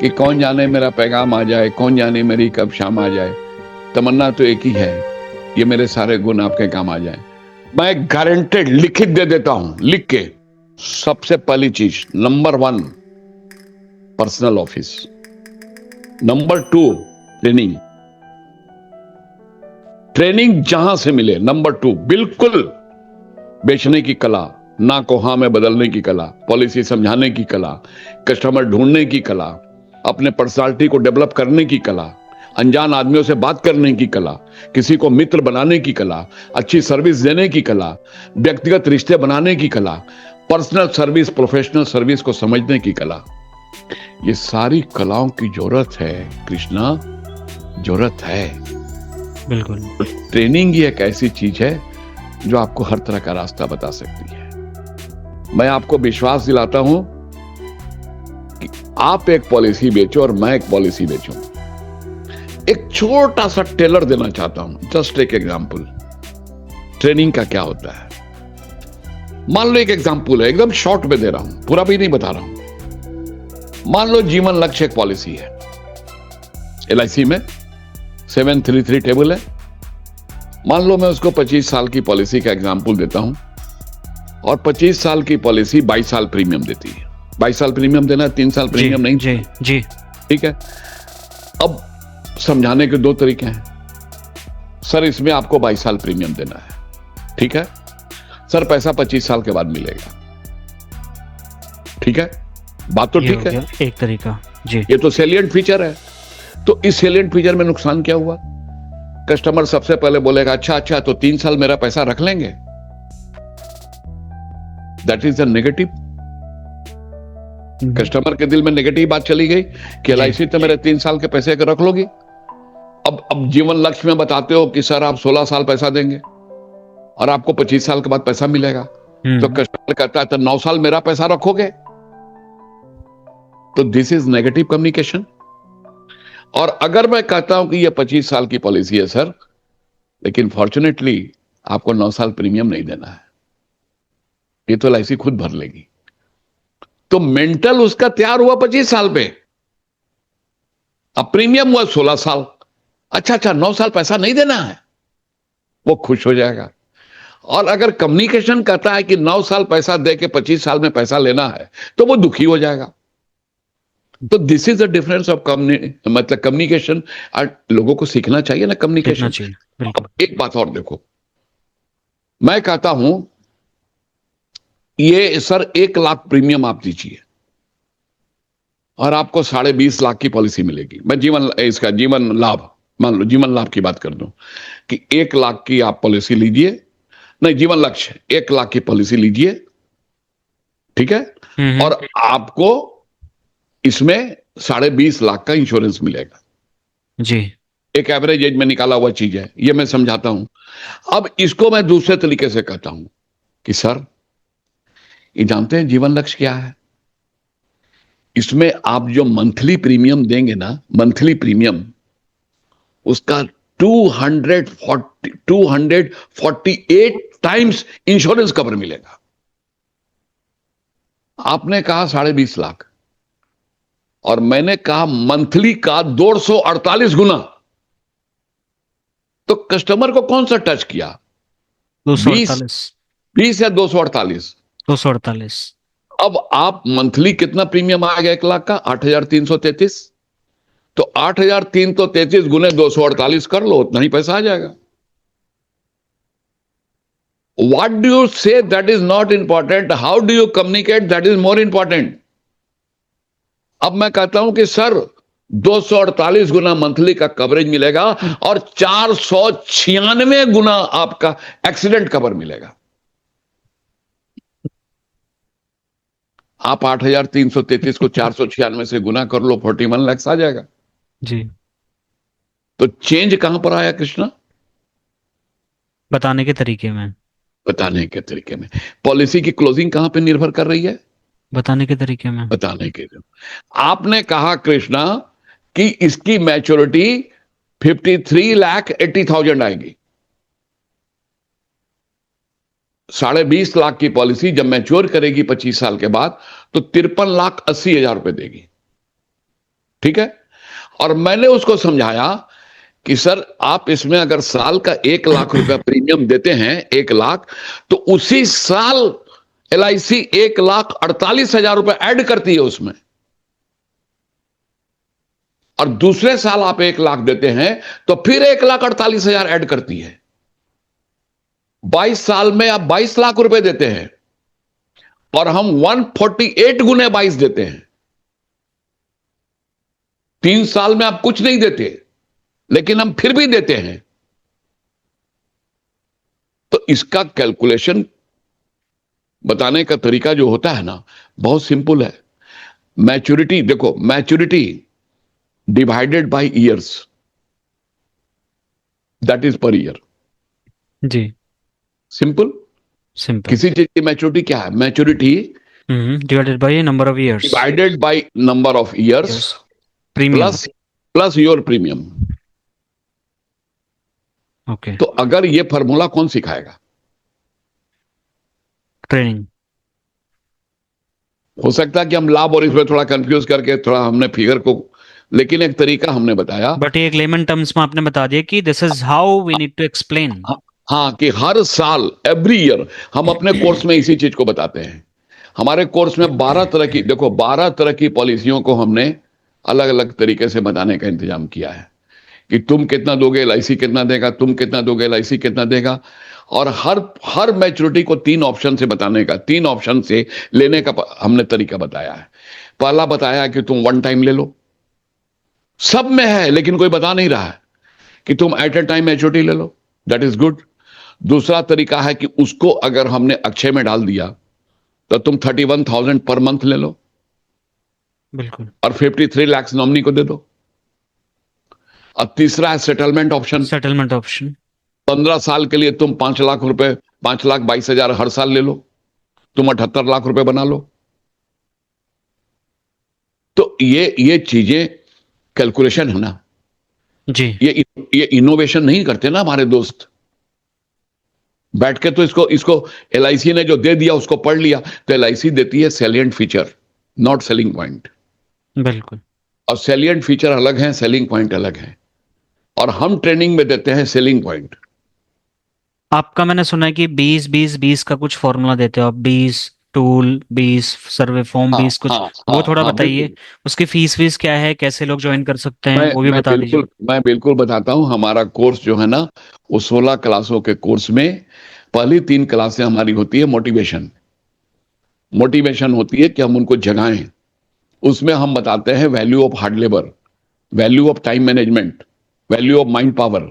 कि कौन जाने मेरा पैगाम आ जाए, कौन जाने मेरी कब शाम आ जाए। तमन्ना तो एक ही है, ये मेरे सारे गुण आपके काम आ जाए। मैं गारंटेड लिखित दे देता हूं, लिख के। सबसे पहली चीज, number 1 personal office, number 2 training. Training जहां से मिले। नंबर 2 बिल्कुल बेचने की कला, ना को हां में बदलने की कला, पॉलिसी समझाने की कला, कस्टमर ढूंढने की कला, अपने पर्सनालिटी को डेवलप करने की कला, अनजान आदमियों से बात करने की कला, किसी को मित्र बनाने की कला, अच्छी सर्विस देने की कला, व्यक्तिगत रिश्ते बनाने की कला, पर्सनल सर्विस, प्रोफेशनल सर्विस को समझने की कला। ये सारी कलाओं की जरूरत है कृष्णा, जरूरत है। बिल्कुल। ट्रेनिंग ही एक ऐसी चीज है जो आपको हर तरह का रास्ता बता सकती है। मैं आपको विश्वास दिलाता हूं कि आप एक पॉलिसी बेचो और मैं एक पॉलिसी बेचूं। एक छोटा सा टेलर देना चाहता हूं, जस्ट एक एग्जांपल ट्रेनिंग का क्या होता है। मान लो एक एग्जांपल है, एकदम शॉर्ट में दे रहा हूं, पूरा भी नहीं बता रहा हूं। मान लो जीवन लक्ष्य एक पॉलिसी है, LIC में 733 टेबल है। मान लो मैं उसको 25 साल की पॉलिसी का एग्जांपल देता हूं, और 25 साल की पॉलिसी 22 साल प्रीमियम देती है। 22 साल प्रीमियम देना है, 3 साल प्रीमियम नहीं। जी जी। ठीक है। अब समझाने के 2 तरीके हैं। सर इसमें आपको 22 साल प्रीमियम देना है, ठीक है सर, पैसा 25 साल के बाद मिलेगा। ठीक है, बात तो ठीक है, एक तरीका। जी। ये तो सेलिएंट फीचर है। तो इस सेलिएंट फीचर में नुकसान क्या हुआ? कस्टमर सबसे पहले बोलेगा अच्छा तो 3 साल मेरा पैसा रख लेंगे। That is the negative. Customer के दिल में नेगेटिव बात चली गई कि LIC तो मेरे 3 साल के पैसे के रख लोगी। अब जीवन लक्ष्य में बताते हो कि सर आप 16 साल पैसा देंगे और आपको 25 साल के बाद पैसा मिलेगा। तो कस्टमर कहता है तो 9 साल मेरा पैसा रखोगे। तो दिस इज नेगेटिव कम्युनिकेशन। और अगर मैं कहता हूं कि ये 25 साल की पॉलिसी है सर, लेकिन फॉर्चुनेटली आपको 9 साल प्रीमियम नहीं देना है, ये तो LIC खुद भर लेगी। तो मेंटल उसका तैयार हुआ 25 साल पे, अब प्रीमियम हुआ 16 साल। अच्छा 9 साल पैसा नहीं देना है, वो खुश हो जाएगा। और अगर कम्युनिकेशन कहता है कि 9 साल पैसा दे के 25 साल में पैसा लेना है, तो वो दुखी हो जाएगा। तो this is the difference of मतलब कम्युनिकेशन। लोगों को सीखना चाहिए ना कम्युनिकेशन। अब एक बात और देखो, मैं कहता हूं ये सर 1 लाख प्रीमियम आप दीजिए और आपको 20.5 लाख की पॉलिसी मिलेगी। मैं इसका जीवन लाभ, मान लो जीवन लाभ की बात कर दूं कि 1 लाख की आप पॉलिसी लीजिए, नहीं जीवन लक्ष्य 1 लाख की पॉलिसी लीजिए, ठीक है, और आपको इसमें 20.5 लाख का इंश्योरेंस मिलेगा। जी। एक एवरेज एज में निकाला हुआ चीज है, ये मैं समझाता हूं। अब इसको मैं दूसरे तरीके से कहता हूं कि सर ये जानते हैं जीवन लक्ष्य क्या है? इसमें आप जो मंथली प्रीमियम देंगे ना, मंथली प्रीमियम, उसका 248 टाइम्स इंश्योरेंस कवर मिलेगा। आपने कहा 20.5 लाख और मैंने कहा मंथली का 248 गुना। तो कस्टमर को कौन सा टच किया? 20 या 248? 248। अब आप मंथली कितना प्रीमियम आ गया 1 लाख का? 8,333। तो 8,333 गुने 248 कर लो, उतना ही पैसा आ जाएगा। What do you say that is not important? How do you communicate that is more important? अब मैं कहता हूं कि सर 248 गुना मंथली का कवरेज मिलेगा और 496 गुना आपका एक्सीडेंट कवर मिलेगा। आप 8,333 को 496 से गुना कर लो, 41 लाख आ जाएगा। जी। तो चेंज कहां पर आया कृष्णा? बताने के तरीके में। बताने के तरीके में। पॉलिसी की क्लोजिंग कहां पे निर्भर कर रही है? बताने के तरीके में। बताने के। आपने कहा कृष्णा कि इसकी मैच्योरिटी 53,80,000 आएगी। 20.5 लाख की पॉलिसी जब मैच्योर करेगी 25 साल के बाद, तो 53,80,000 रुपए देगी। ठीक है। और मैंने उसको समझाया कि सर आप इसमें अगर साल का 1 लाख रुपया प्रीमियम देते हैं, 1 लाख, तो उसी साल LIC 1,48,000 रुपए ऐड करती है उसमें, और दूसरे साल आप 1 लाख देते हैं तो फिर 1,48,000 ऐड करती है। 22 साल में आप 22 लाख रुपए देते हैं और हम 148 गुने 22 देते हैं। 3 साल में आप कुछ नहीं देते, लेकिन हम फिर भी देते हैं। तो इसका कैलकुलेशन बताने का तरीका जो होता है ना, बहुत सिंपल है। मैच्योरिटी देखो, maturity divided by years, that is per year. जी। सिंपल। सिंपल। किसी चीज की मैच्योरिटी क्या है? Maturity divided by number of years. Divided by number of years yes. Premium. Plus plus your premium. Okay. तो अगर ये फॉर्मूला कौन सिखाएगा? ट्रेनिंग। हो सकता है कि हम लाभ और इसमें थोड़ा कंफ्यूज करके थोड़ा हमने फिगर को, लेकिन एक तरीका हमने बताया। बट एक लेमन टर्म्स में आपने बता दिया कि this is how we need to explain. हाँ, हाँ, कि हर साल एवरी ईयर हम अपने कोर्स में इसी चीज को बताते हैं। हमारे कोर्स में 12 तरह की, देखो 12 तरह की पॉलिसियों को हमने अलग अलग तरीके से बताने का इंतजाम किया है कि तुम कितना दोगे, LIC कितना देगा, तुम कितना दोगे, LIC कितना देगा। और हर हर मैच्योरिटी को 3 ऑप्शन से बताने का, 3 ऑप्शन से लेने का हमने तरीका बताया है। पहला बताया कि तुम वन टाइम ले लो, सब में है लेकिन कोई बता नहीं रहा है कि तुम एट ए टाइम मैच्योरिटी ले लो, दैट इज गुड। दूसरा तरीका है कि उसको अगर हमने अक्षय में डाल दिया तो तुम 31,000 पर मंथ ले लो बिल्कुल। और 53 लाख नॉमिनी को दे दो। और तीसरा है सेटलमेंट ऑप्शन। Settlement option. 15 साल के लिए तुम 5 लाख रुपए, 5,22,000 हर साल ले लो, तुम 78 लाख रुपए बना लो। तो ये चीजें कैलकुलेशन है ना। जी। ये इनोवेशन नहीं करते ना हमारे दोस्त बैठ के। तो इसको इसको LIC ने जो दे दिया उसको पढ़ लिया, तो LIC देती है salient feature, not selling point. बिल्कुल। और सेलिएंट फीचर अलग है, सेलिंग पॉइंट अलग है, और हम ट्रेनिंग में देते हैं सेलिंग पॉइंट। आपका मैंने सुना है कि 20 20 20 का कुछ फॉर्मूला देते हो आप, 20 टूल 20 सर्वे फॉर्म हाँ, 20 कुछ, हाँ, वो हाँ, थोड़ा हाँ, बताइए। बिल्कुल। उसकी फीस वीस क्या है, कैसे लोग ज्वाइन कर सकते हैं, मैं वो भी मैं बता दीजिए। बिल्कुल मैं बिल्कुल बताता हूं। हमारा कोर्स जो है ना, वो 16 क्लासों के कोर्स में पहली 3 क्लासें हमारी होती है मोटिवेशन। मोटिवेशन होती है कि हम उनको जगाएं। उसमें हम बताते हैं value of hard labour, value of time management, value of mind power,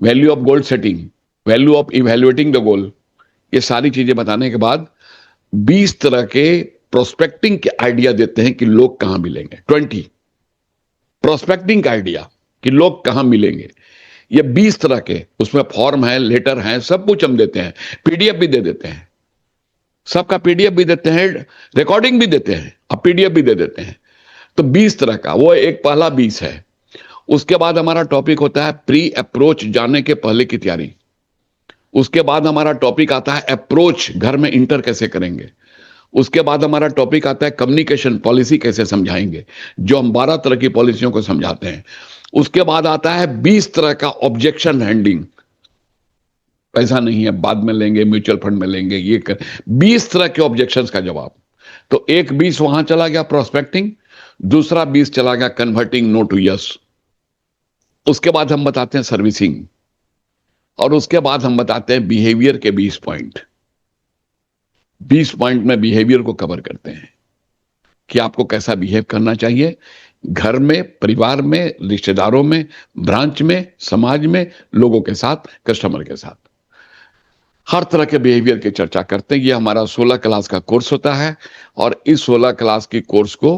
value of goal setting, value of evaluating the goal. ये सारी चीजें बताने के बाद 20 तरह के प्रोस्पेक्टिंग के आइडिया देते हैं कि लोग कहां मिलेंगे। 20 प्रोस्पेक्टिंग का आइडिया कि लोग कहां मिलेंगे। ये 20 तरह के उसमें फॉर्म है, लेटर है, सब कुछ हम देते हैं। PDF भी दे देते हैं, सबका PDF भी देते हैं, रिकॉर्डिंग भी देते हैं और PDF भी दे देते हैं। तो 20 तरह का वो एक पहला 20 है। उसके बाद हमारा टॉपिक होता है प्री अप्रोच, जाने के पहले की तैयारी। उसके बाद हमारा टॉपिक आता है अप्रोच, घर में इंटर कैसे करेंगे। उसके बाद हमारा टॉपिक आता है कम्युनिकेशन, पॉलिसी कैसे समझाएंगे, जो हम 12 तरह की पॉलिसियों को समझाते हैं। उसके बाद आता है 20 तरह का ऑब्जेक्शन हैंडलिंग, पैसा नहीं है बाद में लेंगे, म्यूचुअल फंड में लेंगे, ये कर 20 तरह के ऑब्जेक्शंस का जवाब। तो एक 20 वहां चला गया प्रोस्पेक्टिंग, दूसरा 20 चला गया कन्वर्टिंग नो टू यस। उसके बाद हम बताते हैं सर्विसिंग, और उसके बाद हम बताते हैं बिहेवियर के 20 पॉइंट। 20 पॉइंट में बिहेवियर को कवर करते हैं कि आपको कैसा बिहेव करना चाहिए, घर में, परिवार में, रिश्तेदारों में, ब्रांच में, समाज में, लोगों के साथ, कस्टमर के साथ। हर तरह के बिहेवियर की चर्चा करते हैं। ये हमारा 16 क्लास का कोर्स होता है, और इस 16 क्लास की कोर्स को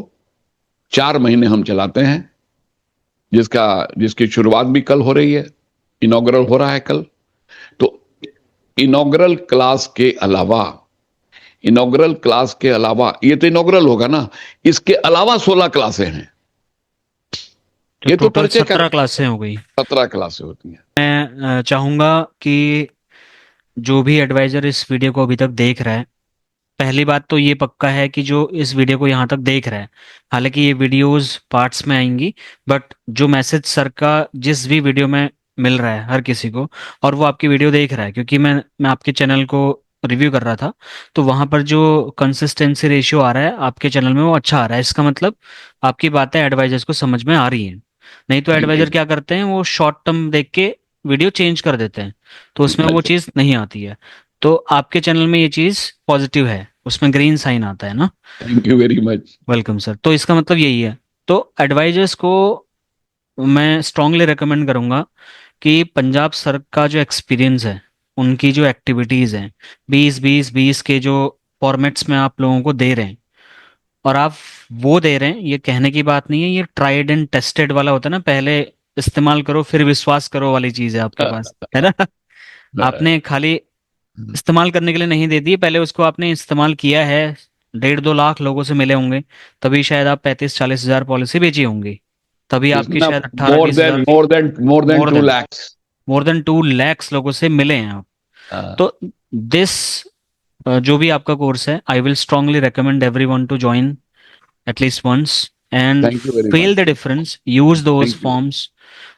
4 महीने हम चलाते हैं, जिसकी शुरुआत भी कल हो रही है, इनॉग्रल हो रहा है कल। तो इनॉग्रल क्लास के अलावा, इनॉग्रल क्लास के अलावा, ये तो इनॉग्रल होगा ना, इसके अलावा 16 क्लासें हैं। तो ये तो टोटल परिचय का 17 क्लासें हो गई। 17 क्लासें होती हैं। मैं चाहूंगा कि जो भी एडवाइजर इस वीडियो को अभी तक देख रहा है, पहली बात तो ये पक्का है कि जो इस वीडियो को यहाँ तक देख रहा है, हालांकि ये वीडियोस पार्ट्स में आएंगी, बट जो मैसेज सर का जिस भी वीडियो में मिल रहा है हर किसी को, और वो आपकी वीडियो देख रहा है, क्योंकि मैं आपके चैनल को रिव्यू कर रहा था, तो वहां पर जो कंसिस्टेंसी रेशियो आ रहा है आपके चैनल में वो अच्छा आ रहा है। इसका मतलब आपकी बातें एडवाइजर्स को समझ में आ रही हैं। नहीं तो थैंक यू। एडवाइजर क्या करते हैं, वो शॉर्ट टर्म देख के वीडियो चेंज कर देते हैं, तो उसमें वो अच्छा, चीज़ नहीं आती है। तो आपके चैनल में ये चीज़ पॉजिटिव है, उसमें ग्रीन साइन आता है ना। Thank you very much. Welcome sir. तो इसका मतलब यही है। तो एडवाइजर्स को मैं स्ट्रांगली रेकमेंड करूंगा कि पंजाब सर का जो एक्सपीरियंस है, उनकी जो एक्टिविटीज़ हैं, 20-20-20 के जो फॉर्मेट्स में आप लोगों को दे रहे हैं, और आप वो दे रहे हैं, ये कहने की बात नहीं है, ये ट्राइड एंड टेस्टेड वाला होता है ना, पहले इस्तेमाल करो फिर विश्वास करो वाली चीज़ है आपके पास, है ना। आपने खाली इस्तेमाल करने के लिए नहीं दे दी, पहले उसको आपने इस्तेमाल किया है, 1.5-2 लाख लोगों से मिले होंगे, तभी शायद आप 35-40 हज़ार पॉलिसी बेची होंगी, तभी आपकी कितना? शायद अट्ठारह मोर बीस देन हजार more than more than more two than lakhs more than 2 lakhs लोगों से मिले हैं आप। तो दिस जो भी आपका कोर्स है, I will strongly recommend every one to join at least once and thank you very feel the much. Difference, use those thank you. Forms.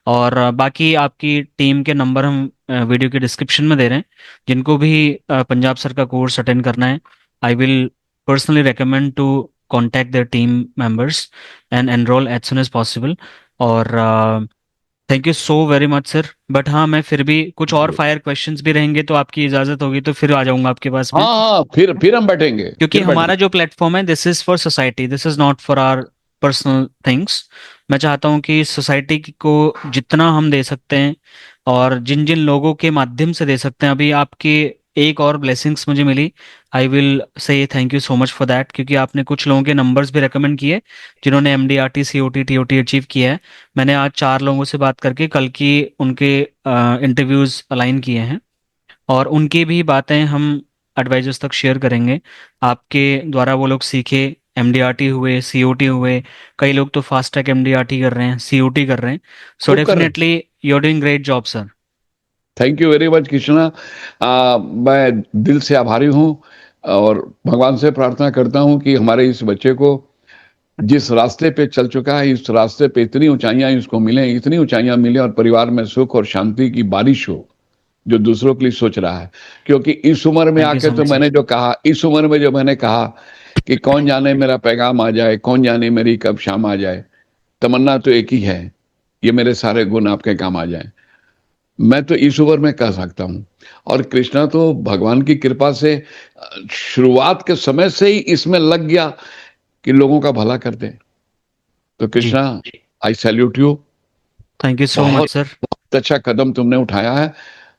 और बाकी आपकी टीम के नंबर हम वीडियो के डिस्क्रिप्शन में दे रहे हैं, जिनको भी पंजाब सर का कोर्स अटेंड करना है, I will personally recommend to contact their team members and enroll as soon as possible। और thank you so very much sir. But हाँ, मैं फिर भी कुछ और फायर क्वेश्चंस भी रहेंगे, तो आपकी इजाज़त होगी तो फिर आ जाऊंगा आपके पास हाँ में, हाँ, फिर हम बैठेंगे, क्योंकि फिर हमारा बैठेंगे। जो प्लेटफॉर्म है, this is for society, this is not for our personal things. मैं चाहता हूँ कि सोसाइटी को जितना हम दे सकते हैं, और जिन जिन लोगों के माध्यम से दे सकते हैं, अभी आपकी एक और ब्लेसिंग्स मुझे मिली, I will say thank you so much for that, क्योंकि आपने कुछ लोगों के नंबर्स भी रेकमेंड किए जिन्होंने MDRT COT TOT अचीव किया है। मैंने आज 4 लोगों से बात करके कल की उनके इंटरव्यूज अलाइन किए हैं, और उनकी भी बातें हम एडवाइजर्स तक शेयर करेंगे। आपके द्वारा वो लोग सीखे, MDRT हुए, COT हुए, कई लोग तो फास्ट ट्रैक MDRT कर रहे हैं, COT कर रहे हैं। सो खूब कर रहे हैं। Definitely you are doing great job sir. Thank you very much Krishna. मैं दिल से आभारी हूँ और भगवान से प्रार्थना करता हूँ कि हमारे इस बच्चे को जिस रास्ते पे चल चुका है, इस रास्ते पे इतनी ऊंचाइयां इसको मिले, इतनी ऊंचाइयां मिले, और परिवार में सुख और शांति की बारिश हो, जो दूसरों के लिए सोच रहा है। क्योंकि इस उम्र में थैंक यू आके सो तो मच सर। मैंने जो कहा, इस उम्र में जो मैंने कहा कि कौन जाने मेरा पैगाम आ जाए, कौन जाने मेरी कब शाम आ जाए, तमन्ना तो एक ही है, ये मेरे सारे गुण आपके काम आ जाए। मैं तो इस उम्र में कह सकता हूं। और कृष्णा तो भगवान की कृपा से शुरुआत के समय से ही इसमें लग गया कि लोगों का भला कर दे। तो जी, Krishna, I salute you. Thank you so much बहुत सर। बहुत अच्छा कदम तुमने उठाया है,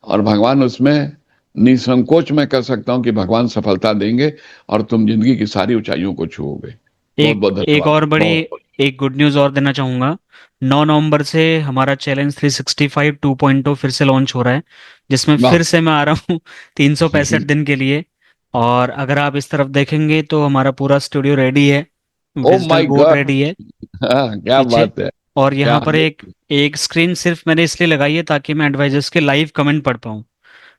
और भगवान उसमें निसंकोच मैं कह सकता हूं कि भगवान सफलता देंगे, और तुम जिंदगी की सारी ऊंचाइयों को छूओगे। बहुत एक बहुत एक धन्यवाद। और बड़ी बहुत एक गुड न्यूज़ और देना चाहूँगा। 9 नवंबर से हमारा चैलेंज 365 2.0 फिर से लॉन्च हो रहा है, जिसमें वाह। फिर से मैं आ रहा हूँ 365 दिन के लिए। और अगर आप इस तरफ देखेंगे तो हमारा पूरा स्टूडियो रेडी है, ओ विजिटल माय बोर्ड गॉड। रेडी है हाँ, क्या पीछे। बात है। और क्या यहाँ पर एक एक स्क्रीन सिर्फ मैंने इसलिए लगाई है ताकि मैं एडवाइजर्स के लाइव कमेंट पढ़ पाऊँ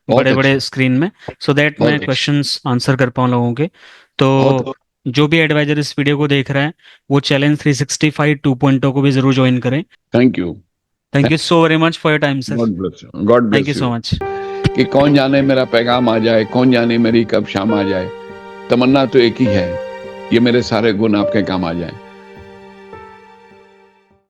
बहुत बड़े बड़े अच्छा। स्क्रीन में, सो दैट मैं बहुत अच्छा। क्वेश्चंस आंसर कर पाऊँ लोगों के। बहुत तो जो भी एडवाइजर इस वीडियो को देख रहा है, वो चैलेंज 365 2.0 को भी जरूर ज्वाइन करें। Thank you. Thank you so very much for your time sir. God bless you, God thank you bless you. So much. कि कौन जाने मेरा पैगाम आ जाए, कौन जाने मेरी कब शाम आ जाए, तमन्ना तो एक ही है, ये मेरे सारे गुण आपके काम आ जाए।